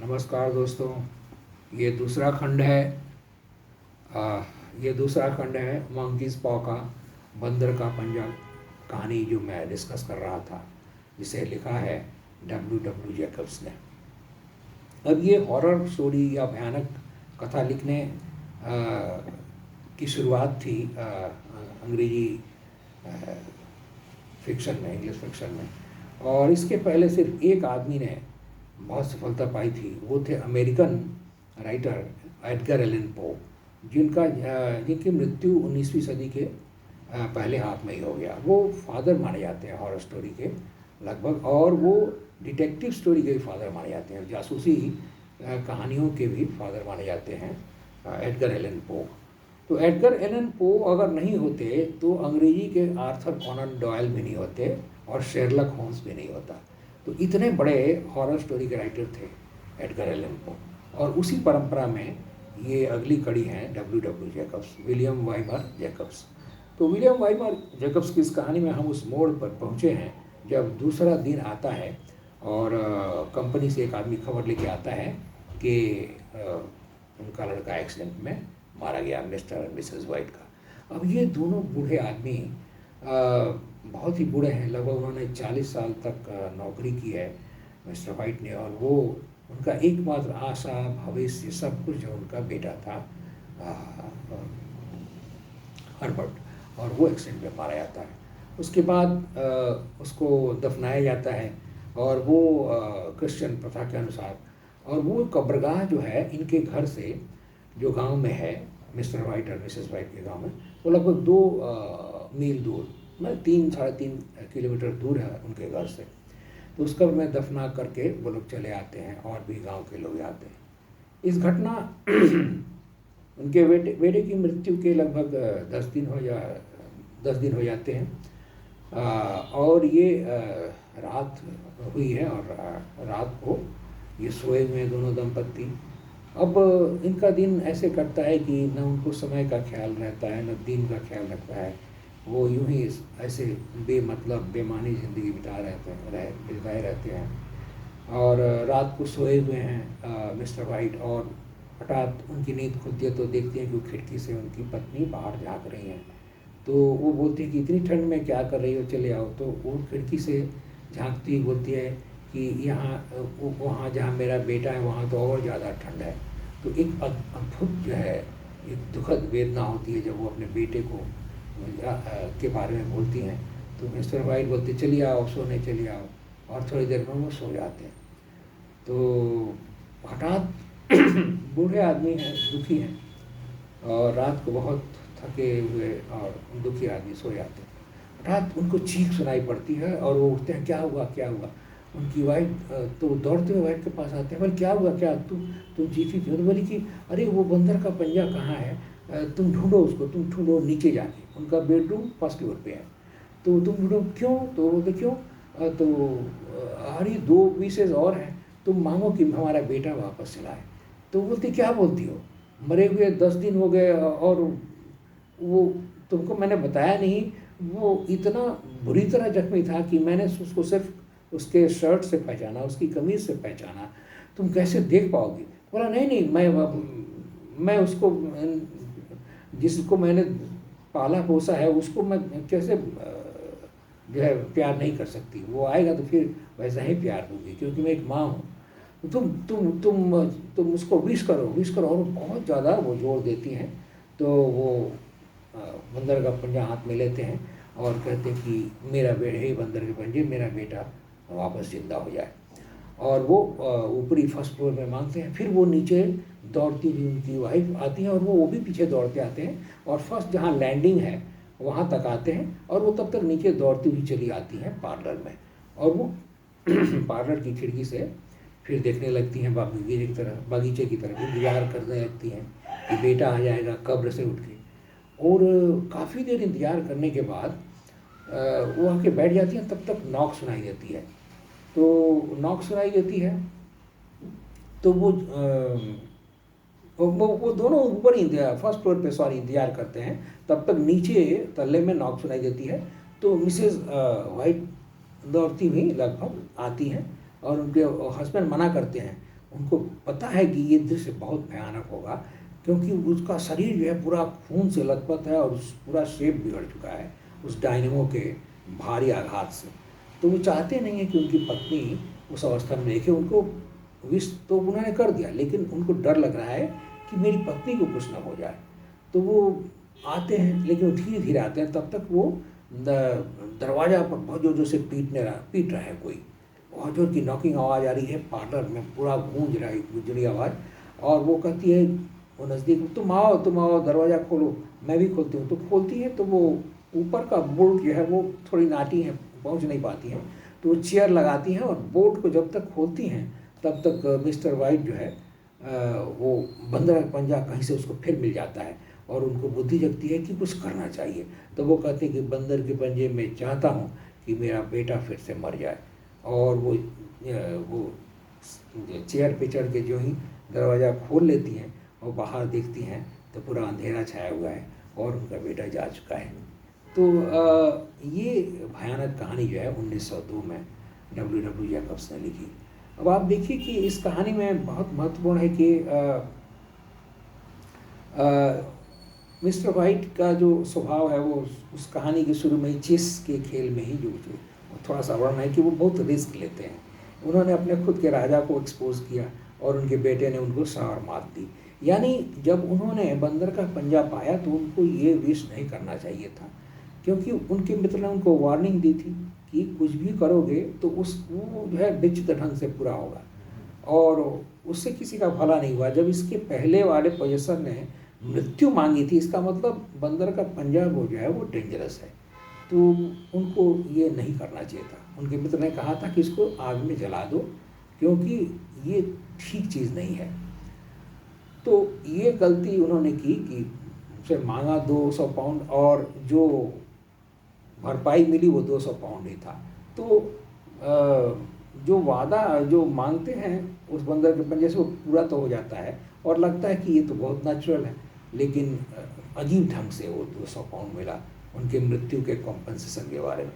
नमस्कार दोस्तों। ये दूसरा खंड है ये दूसरा खंड है मंकीज पॉ का बंदर का पंजा कहानी जो मैं डिस्कस कर रहा था, जिसे लिखा है डब्ल्यू जैकब्स ने। अब ये हॉरर स्टोरी या भयानक कथा लिखने की शुरुआत थी अंग्रेजी फिक्शन में, इंग्लिश फिक्शन में। और इसके पहले सिर्फ एक आदमी ने बहुत सफलता पाई थी। वो थे American writer Edgar Allan Poe, जिनकी मृत्यु 19वीं सदी के पहले हाफ में ही हो गया। वो फादर माने जाते हैं हॉरर स्टोरी के लगभग, और वो डिटेक्टिव स्टोरी के भी फादर माने जाते हैं, जासूसी कहानियों के भी फादर माने जाते हैं एडगर एलन पो। तो एडगर एलन पो अगर नहीं होते तो अंग्रेजी के आर्थर कॉनन डॉयल भी नहीं होते और शेरलॉक होम्स भी नहीं होता। तो इतने बड़े हॉरर स्टोरी के राइटर थे एडगर एलन पो। और उसी परंपरा में ये अगली कड़ी है W Jacobs, William Weimar Jacobs. तो विलियम वाइमर जैकब्स की इस कहानी में हम उस मोड़ पर पहुँचे हैं जब दूसरा दिन आता है और कंपनी से एक आदमी खबर लेके आता है कि उनका लड़का एक्सीडेंट में मारा गया, मिस्टर और मिसेस वाइट का। अब ये दोनों बूढ़े आदमी बहुत ही बूढ़े हैं, लगभग उन्होंने 40 साल तक नौकरी की है मिस्टर वाइट ने, और वो उनका एकमात्र आशा, भविष्य, सब कुछ जो उनका बेटा था हर्बर्ट, और वो एक्सीडेंट में मारा जाता है। उसके बाद उसको दफनाया जाता है, और वो क्रिश्चियन प्रथा के अनुसार, और वो कब्रगाह जो है इनके घर से, जो गांव में है मिस्टर वाइट और मिसेस वाइट के गांव में, वो लगभग 2 मील दूर, मतलब 3-3.5 किलोमीटर दूर है उनके घर से। तो उसका मैं दफना करके वो लोग चले आते हैं, और भी गांव के लोग आते हैं। इस घटना उनके बेटे की मृत्यु के लगभग 10 दिन हो जाते हैं। और ये रात हुई है, और रात को ये सोए हुए दोनों दंपत्ति। अब इनका दिन ऐसे कटता है कि न उनको समय का ख्याल रहता है, न दिन का ख्याल रखता है। वो यूं ही ऐसे बेमतलब बेमानी ज़िंदगी बिताए रहते हैं। और रात को सोए हुए हैं मिस्टर वाइट, और हठात उनकी नींद खुलती है तो देखते हैं कि वो खिड़की से उनकी पत्नी बाहर झाँक रही हैं। तो वो बोलती है कि इतनी ठंड में क्या कर रही हो, चले आओ। तो वो खिड़की से झाँकती बोलती है कि वहाँ जहाँ मेरा बेटा है वहाँ तो और ज़्यादा ठंड है। तो एक अद्भुत जो है, एक दुखद वेदना होती है जब वो अपने बेटे को के बारे में बोलती हैं। तो मिस्टर वाइट बोलते चलिए आओ, सोने चलिए आओ, और थोड़ी देर में वो सो जाते हैं। तो हठात बूढ़े आदमी हैं, दुखी हैं, और रात को बहुत थके हुए और दुखी आदमी सो जाते हैं। हठात उनको चीख सुनाई पड़ती है, और वो उठते हैं, क्या हुआ क्या हुआ। उनकी वाइफ तो दौड़ते हुए वाइफ के पास आते हैं, बोले क्या हुआ, क्या तुम चीखी क्यों। तो बोली कि अरे वो बंदर का पंजा कहाँ है, तुम ढूंढो उसको, तुम ढूंढो नीचे जाके। उनका बेडरूम फर्स्ट फ्लोर पे है, तो तुम ढूंढो। क्यों, तो बोलते क्यों, तो अरे 2 विशेष और हैं, तुम मांगो कि हमारा बेटा वापस चला है। तो बोलती क्या बोलती हो, मरे हुए 10 दिन हो गए, और वो तुमको मैंने बताया नहीं। वो इतना बुरी तरह जख्मी था कि मैंने उसको सिर्फ उसके शर्ट से पहचाना, उसकी कमीज से पहचाना, तुम कैसे देख पाओगी। बोला नहीं नहीं, मैं उसको, जिसको मैंने पाला पोसा है, उसको मैं कैसे जो है प्यार नहीं कर सकती। वो आएगा तो फिर वैसा ही प्यार होगी, क्योंकि मैं एक माँ हूँ। तुम उसको विश करो। और बहुत ज़्यादा वो जोर देती हैं। तो वो बंदर का पंजा हाथ में लेते हैं और कहते हैं कि मेरा बेटा, हे बंदर के पंजे, मेरा बेटा वापस जिंदा हो जाए। और वो ऊपरी फर्स्ट फ्लोर में मांगते हैं। फिर वो नीचे दौड़ती हुई उनकी वाइफ आती है, और वो भी पीछे दौड़ते आते हैं, और फर्स्ट जहाँ लैंडिंग है वहाँ तक आते हैं। और वो तब तक नीचे दौड़ती हुई चली आती हैं पार्लर में, और वो पार्लर की खिड़की से फिर देखने लगती हैं बगीचे की तरफ इंतजार करने लगती हैं कि बेटा आ जाएगा कब्र से उठ के। और काफ़ी देर इंतजार करने के बाद वो आके बैठ जाती हैं। तब तक नॉक सुनाई देती है। तो नॉक सुनाई देती है तो वो दोनों ऊपर ही फर्स्ट फ्लोर पे इंतजार करते हैं। तब तक नीचे तल्ले में नॉक सुनाई देती है। तो मिसेस वाइट दौड़ती हुई लगभग आती हैं, और उनके हस्बैंड मना करते हैं। उनको पता है कि ये दृश्य बहुत भयानक होगा, क्योंकि उसका शरीर जो है पूरा खून से लथपथ है और पूरा शेप बिगड़ चुका है उस डायनेमो के भारी आघात से। तो वो चाहते नहीं है कि उनकी पत्नी उस अवस्था में देखे। उनको विश तो उन्होंने कर दिया, लेकिन उनको डर लग रहा है कि मेरी पत्नी को कुछ ना हो जाए। तो वो आते हैं, लेकिन वो धीरे धीरे आते हैं। तब तक वो दरवाज़ा पर बहुत जोर जोर से पीट रहा है कोई। बहुत जोर की नॉकिंग आवाज़ आ रही है, पार्लर में पूरा गूंज रहा है गुजरी आवाज़। और वो कहती है, वो नज़दीक, तुम आओ दरवाज़ा खोलो, मैं भी खोलती हूँ। तो खोलती है तो वो ऊपर का बोल्ट जो है वो थोड़ी नाटी है, पहुँच नहीं पाती हैं। तो वो चेयर लगाती हैं और बोल्ट को जब तक खोलती हैं तब तक मिस्टर वाइट जो है वो बंदर का पंजा कहीं से उसको फिर मिल जाता है और उनको बुद्धि जगती है कि कुछ करना चाहिए। तो वो कहते हैं कि बंदर के पंजे में चाहता हूँ कि मेरा बेटा फिर से मर जाए। और वो चेयर पे चढ़ के जो ही दरवाज़ा खोल लेती हैं और बाहर देखती हैं तो पूरा अंधेरा छाया हुआ है और उनका बेटा जा चुका है। तो ये भयानक कहानी जो है 1902 में डब्ल्यू जैकब्स ने लिखी। अब आप देखिए कि इस कहानी में बहुत महत्वपूर्ण है कि मिस्टर वाइट का जो स्वभाव है वो उस कहानी के शुरू में ही चेस के खेल में ही जो थोड़ा सा वर्णन है कि वो बहुत रिस्क लेते हैं। उन्होंने अपने खुद के राजा को एक्सपोज किया और उनके बेटे ने उनको सार मात दी। यानी जब उन्होंने बंदर का पंजा पाया तो उनको ये विश नहीं करना चाहिए था, क्योंकि उनके मित्र ने उनको वार्निंग दी थी कि कुछ भी करोगे तो वो जो है विचित्र ढंग से पूरा होगा और उससे किसी का भला नहीं हुआ। जब इसके पहले वाले पोजेसर ने मृत्यु मांगी थी, इसका मतलब बंदर का पंजा वो जो है वो डेंजरस है, तो उनको ये नहीं करना चाहिए था। उनके मित्र ने कहा था कि इसको आग में जला दो, क्योंकि ये ठीक चीज़ नहीं है। तो ये गलती उन्होंने की कि उसे मांगा 200 पाउंड और जो भरपाई मिली वो 200 पाउंड ही था। तो जो वादा जो मांगते हैं उस बंदर के पंजे से वो पूरा तो हो जाता है और लगता है कि ये तो बहुत नेचुरल है, लेकिन अजीब ढंग से वो 200 पाउंड मिला उनके मृत्यु के कॉम्पनसेशन के बारे में।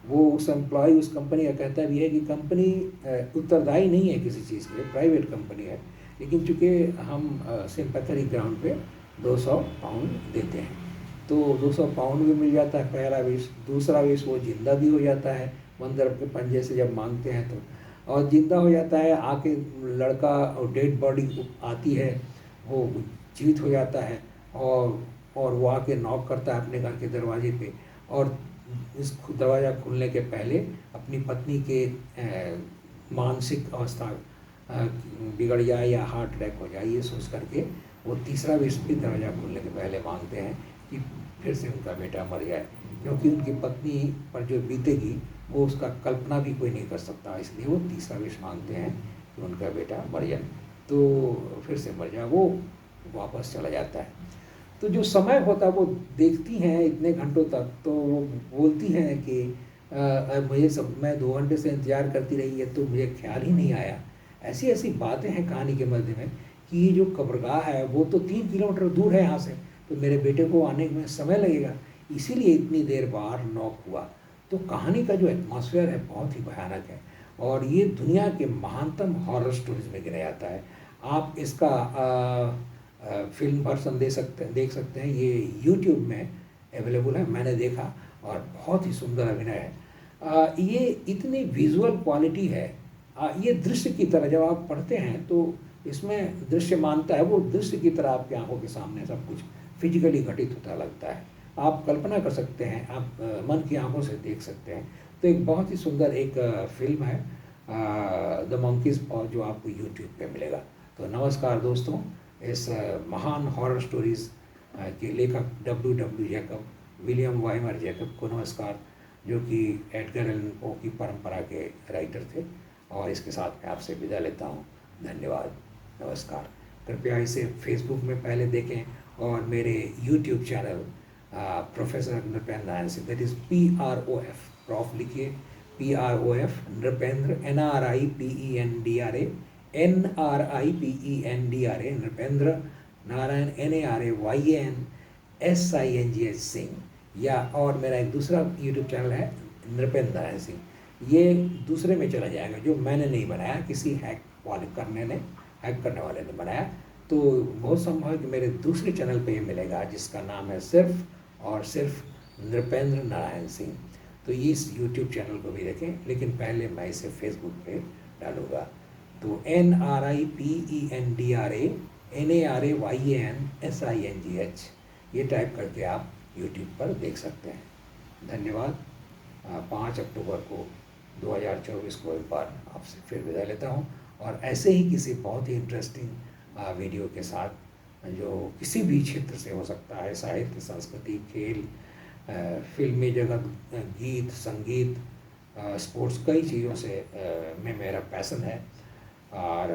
वो उस एम्प्लॉय उस कंपनी का कहता भी है कि कंपनी उत्तरदायी नहीं है किसी चीज़ के लिए, प्राइवेट कंपनी है, लेकिन चूँकि हम सिंपैथेटिक ग्राउंड पे 200 पाउंड देते हैं। तो 200 पाउंड भी मिल जाता है पहला विश। दूसरा विश वो जिंदा भी हो जाता है बंदर के पंजे से जब मांगते हैं तो, और जिंदा हो जाता है। आके लड़का और डेड बॉडी आती है, वो जीवित हो जाता है और वो आके नॉक करता है अपने घर के दरवाजे पे और इस दरवाज़ा खुलने के पहले अपनी पत्नी के मानसिक अवस्था बिगड़ जाए या हार्ट अटैक हो जाए ये सोच करके वो तीसरा विश भी दरवाज़ा खुलने के पहले मांगते हैं कि फिर से उनका बेटा मर जाए, क्योंकि उनकी पत्नी पर जो बीतेगी वो उसका कल्पना भी कोई नहीं कर सकता। इसलिए वो तीसरा विश मांगते हैं कि उनका बेटा मर जाए, तो फिर से मर जाए। वो वापस चला जाता है। तो जो समय होता है वो देखती हैं इतने घंटों तक, तो वो बोलती हैं कि मैं 2 घंटे से इंतज़ार करती रही है तो मुझे ख्याल ही नहीं आया। ऐसी ऐसी बातें हैं कहानी के मध्य में कि ये जो कब्रगाह है वो तो 3 किलोमीटर दूर है यहाँ से, तो मेरे बेटे को आने में समय लगेगा, इसीलिए इतनी देर बाहर नॉक हुआ। तो कहानी का जो एटमॉस्फेयर है बहुत ही भयानक है और ये दुनिया के महानतम हॉरर स्टोरीज में गिना जाता है। आप इसका फिल्म वर्सन देख सकते हैं, ये यूट्यूब में अवेलेबल है, मैंने देखा और बहुत ही सुंदर अभिनय है। ये इतनी विजुअल क्वालिटी है, ये दृश्य की तरह जब आप पढ़ते हैं तो इसमें दृश्य मानता है, वो दृश्य की तरह आपकी आंखों के सामने सब कुछ फिजिकली घटित होता लगता है। आप कल्पना कर सकते हैं, आप मन की आंखों से देख सकते हैं। तो एक बहुत ही सुंदर एक फिल्म है द मंकीज पॉ, जो आपको यूट्यूब पे मिलेगा। तो नमस्कार दोस्तों, इस महान हॉरर स्टोरीज के लेखक W Jacob, William Weimar Jacob को नमस्कार, जो कि एडगर एलन पो की परंपरा के राइटर थे। और इसके साथ मैं आपसे विदा लेता हूँ। धन्यवाद, नमस्कार। कृपया इसे फेसबुक में पहले देखें और मेरे YouTube channel professor Nripendra Narayan Singh, that is PROF, prof लिखिए, PROF Nripendra, NRIPENDRA, NRIPENDRA, Nripendra Narayan, NARAYAN Singh. या और मेरा एक दूसरा यूट्यूब चैनल है नृपेंद्र नारायण सिंह, ये दूसरे में चला जाएगा जो मैंने नहीं बनाया, किसी हैक वाले करने ने हैक करने वाले ने बनाया। तो बहुत संभव है कि मेरे दूसरे चैनल पे ये मिलेगा जिसका नाम है सिर्फ और सिर्फ नृपेंद्र नारायण सिंह। तो इस यूट्यूब चैनल को भी देखें, लेकिन पहले मैं इसे फेसबुक पे डालूँगा। तो NRIPENDRANARAYANSINGH ये टाइप करके आप यूट्यूब पर देख सकते हैं। धन्यवाद। 5 अक्टूबर को 2024 को एक बार आपसे फिर विदा लेता हूँ, और ऐसे ही किसी बहुत ही इंटरेस्टिंग वीडियो के साथ जो किसी भी क्षेत्र से हो सकता है, साहित्य, संस्कृति, खेल, फिल्मी जगत, गीत, संगीत, स्पोर्ट्स, कई चीज़ों से में मेरा पैसन है। और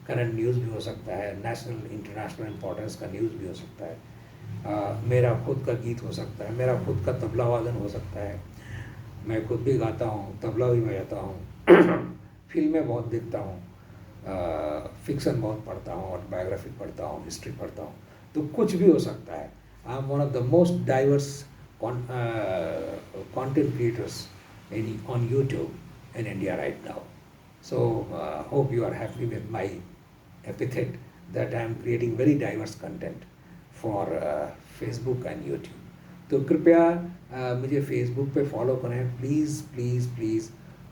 करंट न्यूज़ भी हो सकता है, नेशनल इंटरनेशनल इम्पोर्टेंस का न्यूज़ भी हो सकता है, मेरा खुद का गीत हो सकता है, मेरा खुद का तबला वादन हो सकता है, मैं खुद भी गाता हूँ, तबला भी बजाता हूँ, फिल्में बहुत देखता हूँ, फिक्सन बहुत पढ़ता हूँ, ऑटोबायोग्राफी पढ़ता हूँ, हिस्ट्री पढ़ता हूँ, तो कुछ भी हो सकता है। I am one of the most diverse content creators on YouTube in India right now. So hope you are happy with my epithet that I am creating very diverse content for Facebook and YouTube. तो कृपया मुझे Facebook पे follow करें, please please please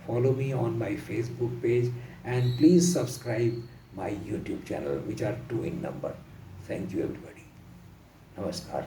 follow me on my Facebook page, and please subscribe my YouTube channel, which are 2 in number. Thank you everybody. नमस्कार।